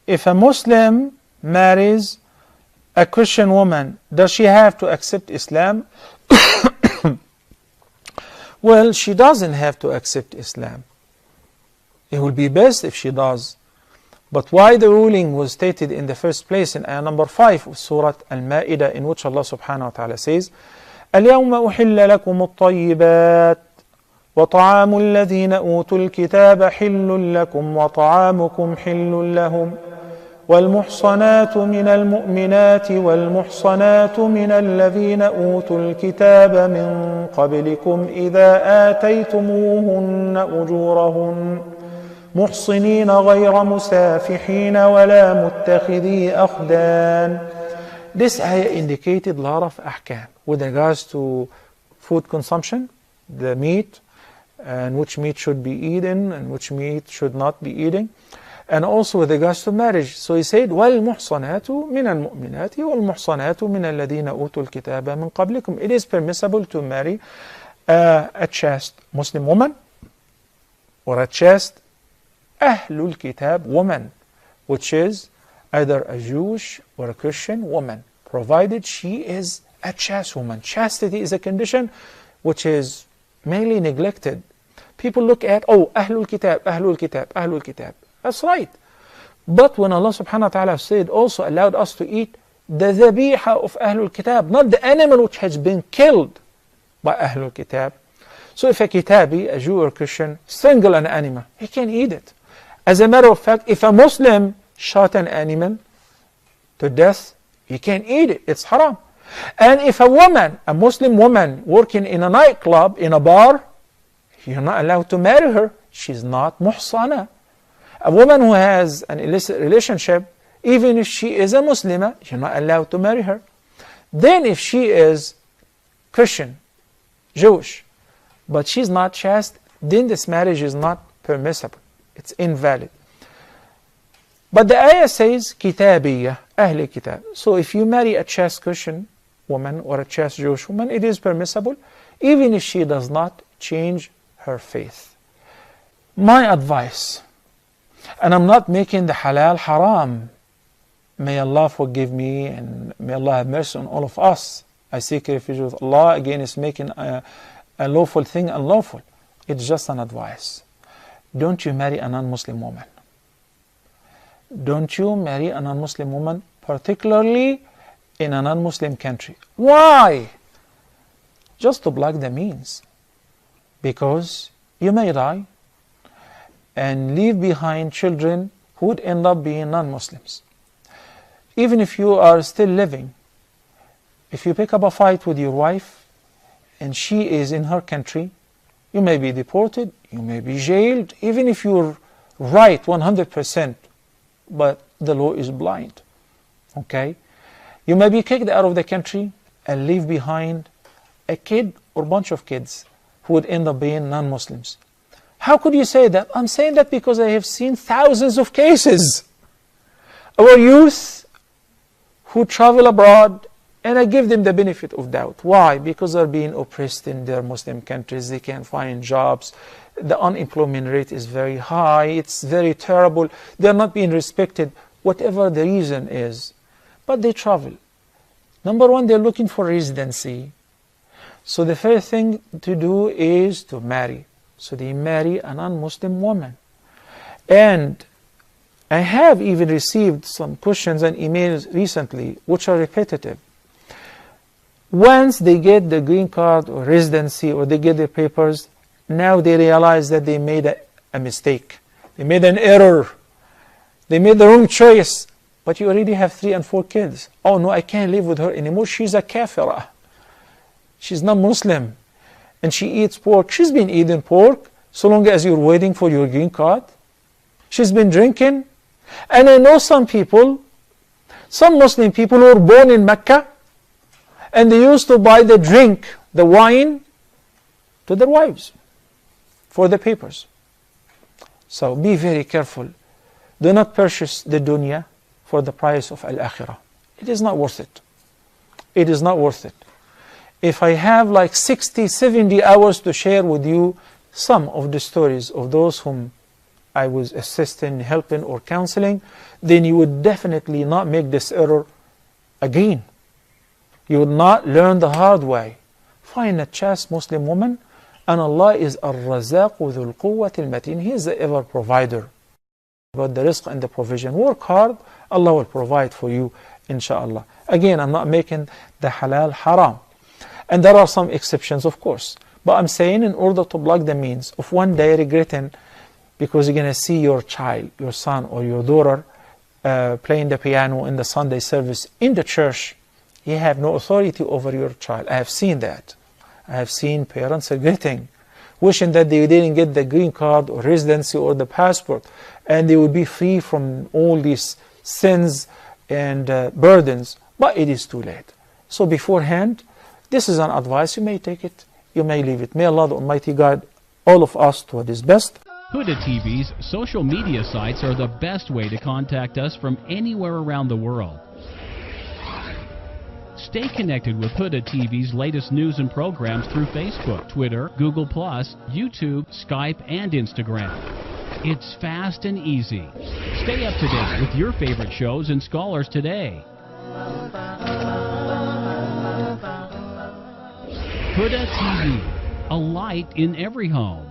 if a Muslim marries a Christian woman, does she have to accept Islam? Well, she doesn't have to accept Islam. It will be best if she does. But why the ruling was stated in the first place in ayah number 5 of Surah Al-Ma'idah, in which Allah subhanahu wa ta'ala says, اليوم أحل لكم الطيبات وطعام الذين أوتوا الكتاب حل لكم وطعامكم حل لهم والمحصنات من المؤمنات والمحصنات من الذين أوتوا الكتاب من قبلكم إذا آتيتموهن أجورهن محصنين غير مسافحين ولا متخذي أخدان. This ayah indicated a lot of ahkam with regards to food consumption, the meat, and which meat should be eaten and which meat should not be eaten, and also with regards to marriage. So he said, وَالْمُحْصَنَاتُ مِنَ الْمُؤْمِنَاتِ وَالْمُحْصَنَاتُ مِنَ الَّذِينَ أُوتُوا الْكِتَابَ مِنْ قَبْلِكُمْ. It is permissible to marry a chaste Muslim woman or a chaste Ahlul Kitab woman, which is either a Jewish or a Christian woman, provided she is a chaste woman. Chastity is a condition which is mainly neglected. People look at, oh, Ahlul Kitab, Ahlul Kitab, Ahlul Kitab. That's right. But when Allah subhanahu wa ta'ala said, also allowed us to eat the dhabiha of Ahlul Kitab, not the animal which has been killed by Ahlul Kitab. So if a Kitabi, a Jew or Christian, strangle an animal, he can eat it. As a matter of fact, if a Muslim shot an animal to death, he can eat it. It's haram. And if a woman, a Muslim woman working in a nightclub, in a bar, you're not allowed to marry her. She's not muhsana. A woman who has an illicit relationship, even if she is a Muslimah, you're not allowed to marry her. Then if she is Christian, Jewish, but she's not chaste, then this marriage is not permissible. It's invalid. But the ayah says, Kitabiyya, Ahli Kitab. So if you marry a chaste Christian woman or a chaste Jewish woman, it is permissible, even if she does not change her faith. My advice, and I'm not making the halal haram. May Allah forgive me and may Allah have mercy on all of us. I seek refuge with Allah against making a lawful thing unlawful. It's just an advice. Don't you marry a non-Muslim woman. Don't you marry a non-Muslim woman, particularly in a non-Muslim country. Why? Just to block the means. Because you may die and leave behind children who would end up being non-Muslims. Even if you are still living, if you pick up a fight with your wife and she is in her country, you may be deported, you may be jailed, even if you're right 100%, but the law is blind. Okay? You may be kicked out of the country and leave behind a kid or bunch of kids who would end up being non-Muslims. How could you say that? I'm saying that because I have seen thousands of cases. Our youth who travel abroad, and I give them the benefit of doubt. Why? Because they're being oppressed in their Muslim countries. They can't find jobs. The unemployment rate is very high. It's very terrible. They're not being respected, whatever the reason is. But they travel. Number one, they're looking for residency. So the first thing to do is to marry. So they marry a non-Muslim woman. And I have even received some questions and emails recently which are repetitive. Once they get the green card or residency or they get their papers, now they realize that they made a mistake. They made an error. They made the wrong choice. But you already have 3 and 4 kids. Oh no, I can't live with her anymore. She's a kafirah. She's not Muslim. And she eats pork. She's been eating pork so long as you're waiting for your green card. She's been drinking. And I know some people, some Muslim people who were born in Mecca, and they used to buy the drink, the wine, to their wives for the papers. So be very careful. Do not purchase the dunya for the price of al-akhirah. It is not worth it. It is not worth it. If I have like 60, 70 hours to share with you some of the stories of those whom I was assisting, helping, or counseling, then you would definitely not make this error again. You would not learn the hard way. Find a chaste Muslim woman, and Allah is Ar-Razaq Dhul Quwwat Al-Mateen. He is the ever provider. About the rizq and the provision. Work hard, Allah will provide for you, inshaAllah. Again, I'm not making the halal haram. And there are some exceptions, of course. But I'm saying, in order to block the means of one day regretting, because you're going to see your child, your son or your daughter playing the piano in the Sunday service in the church, you have no authority over your child. I have seen that. I have seen parents regretting, wishing that they didn't get the green card or residency or the passport, and they would be free from all these sins and burdens. But it is too late. So beforehand, this is an advice. You may take it, you may leave it. May Allah the Almighty guide all of us to what is best. Huda TV's social media sites are the best way to contact us from anywhere around the world. Stay connected with Huda TV's latest news and programs through Facebook, Twitter, Google+, YouTube, Skype, and Instagram. It's fast and easy. Stay up to date with your favorite shows and scholars today. Huda TV, a light in every home.